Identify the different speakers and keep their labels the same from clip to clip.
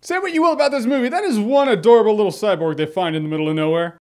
Speaker 1: Say what you will about this movie, that is one adorable little cyborg they find in the middle of nowhere.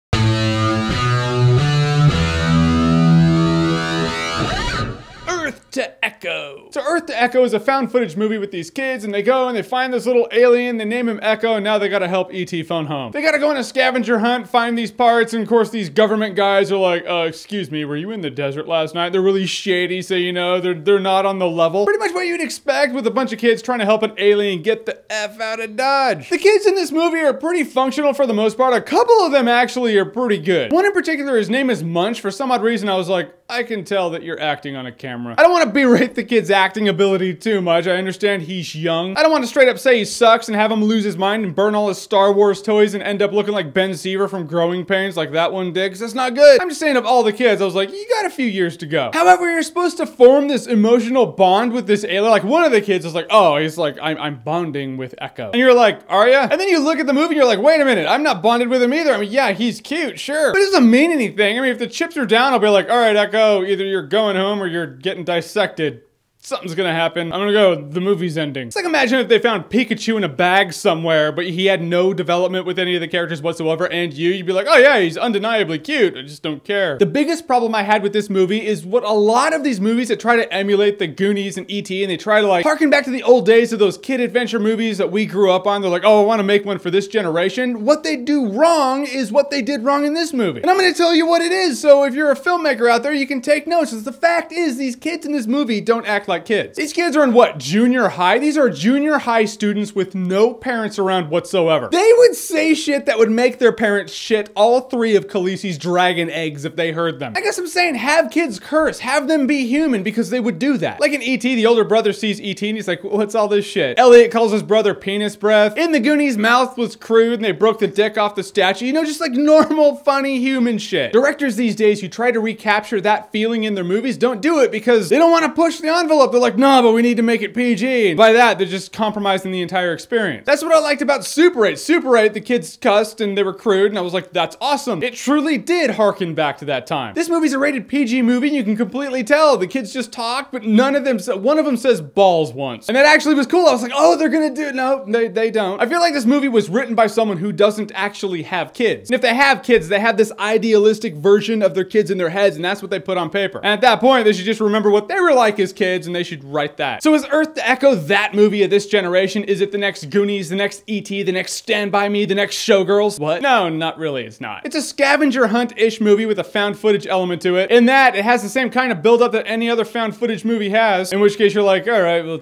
Speaker 1: Earth to Echo. So Earth to Echo is a found footage movie with these kids, and they go and they find this little alien, they name him Echo, and now they gotta help E.T. phone home. They gotta go on a scavenger hunt, find these parts, and of course these government guys are like, excuse me, were you in the desert last night? They're really shady, so you know, they're not on the level. Pretty much what you'd expect with a bunch of kids trying to help an alien get the F out of Dodge. The kids in this movie are pretty functional for the most part. A couple of them actually are pretty good. One in particular, his name is Munch. For some odd reason, I was like, I can tell that you're acting on a camera. I don't want to berate the kid's acting ability too much. I understand he's young. I don't want to straight up say he sucks and have him lose his mind and burn all his Star Wars toys and end up looking like Ben Seaver from Growing Pains like that one did, because that's not good. I'm just saying of all the kids, I was like, you got a few years to go. However, you're supposed to form this emotional bond with this alien. Like one of the kids is like, oh, he's like, I'm bonding with Echo. And you're like, are ya? And then you look at the movie and you're like, wait a minute, I'm not bonded with him either. I mean, yeah, he's cute, sure. But it doesn't mean anything. I mean, if the chips are down, I'll be like, all right, Echo, either you're going home or you're getting dissected. Something's gonna happen. I'm gonna go, the movie's ending. It's like imagine if they found Pikachu in a bag somewhere, but he had no development with any of the characters whatsoever, and you'd be like, oh yeah, he's undeniably cute, I just don't care. The biggest problem I had with this movie is what a lot of these movies that try to emulate the Goonies and E.T. and they try to like harken back to the old days of those kid adventure movies that we grew up on. They're like, oh, I wanna make one for this generation. What they do wrong is what they did wrong in this movie. And I'm gonna tell you what it is, so if you're a filmmaker out there, you can take notes. The fact is, these kids in this movie don't act like kids. These kids are in what, junior high? These are junior high students with no parents around whatsoever. They would say shit that would make their parents shit all three of Khaleesi's dragon eggs if they heard them. I guess I'm saying have kids curse, have them be human because they would do that. Like in E.T., the older brother sees E.T. and he's like, what's all this shit? Elliot calls his brother penis breath. In the Goonies, mouth was crude and they broke the dick off the statue. You know, just like normal, funny human shit. Directors these days who try to recapture that feeling in their movies don't do it because they don't want to push the envelope. They're like, no, but we need to make it PG. And by that, they're just compromising the entire experience. That's what I liked about Super 8. Super 8, the kids cussed and they were crude, and I was like, that's awesome. It truly did harken back to that time. This movie's a rated PG movie, and you can completely tell. The kids just talk, but none of them, one of them says balls once. And that actually was cool. I was like, oh, they're gonna do it. No, they don't. I feel like this movie was written by someone who doesn't actually have kids. And if they have kids, they have this idealistic version of their kids in their heads, and that's what they put on paper. And at that point, they should just remember what they were like as kids, and they should write that. So is Earth to Echo that movie of this generation? Is it the next Goonies, the next E.T., the next Stand By Me, the next Showgirls? What? No, not really, it's not. It's a scavenger hunt-ish movie with a found footage element to it. In that, it has the same kind of build-up that any other found footage movie has, in which case you're like, all right, well,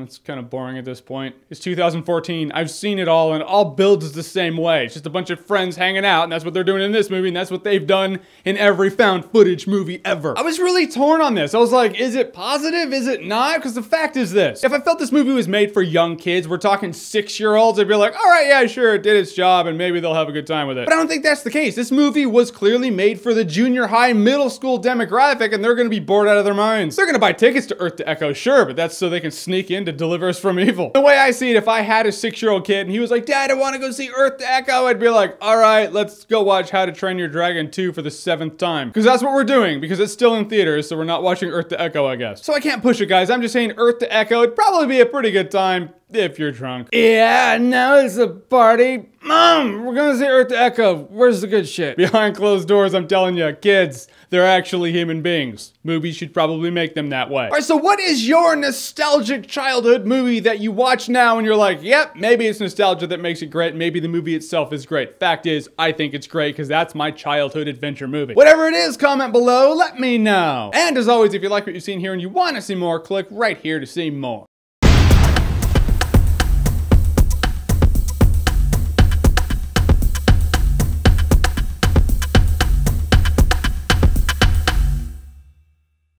Speaker 1: it's kind of boring at this point. It's 2014, I've seen it all, and it all builds the same way. It's just a bunch of friends hanging out, and that's what they're doing in this movie, and that's what they've done in every found footage movie ever. I was really torn on this. I was like, is it positive? Is it not? Because the fact is this. If I felt this movie was made for young kids, we're talking 6-year-olds, I'd be like, all right, yeah, sure, it did its job, and maybe they'll have a good time with it. But I don't think that's the case. This movie was clearly made for the junior high, middle school demographic, and they're gonna be bored out of their minds. They're gonna buy tickets to Earth to Echo, sure, but that's so they can sneak in to deliver us from evil. The way I see it, if I had a 6-year-old kid and he was like, Dad, I wanna go see Earth to Echo, I'd be like, all right, let's go watch How to Train Your Dragon 2 for the 7th time. Because that's what we're doing, because it's still in theaters, so we're not watching Earth to Echo, I guess. So I can't push it, guys. I'm just saying Earth to Echo, it'd probably be a pretty good time if you're drunk. Yeah, now it's a party. Mom, we're gonna see Earth to Echo. Where's the good shit? Behind closed doors, I'm telling you, kids, they're actually human beings. Movies should probably make them that way. All right, so what is your nostalgic childhood movie that you watch now and you're like, yep, maybe it's nostalgia that makes it great. Maybe the movie itself is great. Fact is, I think it's great because that's my childhood adventure movie. Whatever it is, comment below, let me know. And as always, if you like what you've seen here and you want to see more, click right here to see more.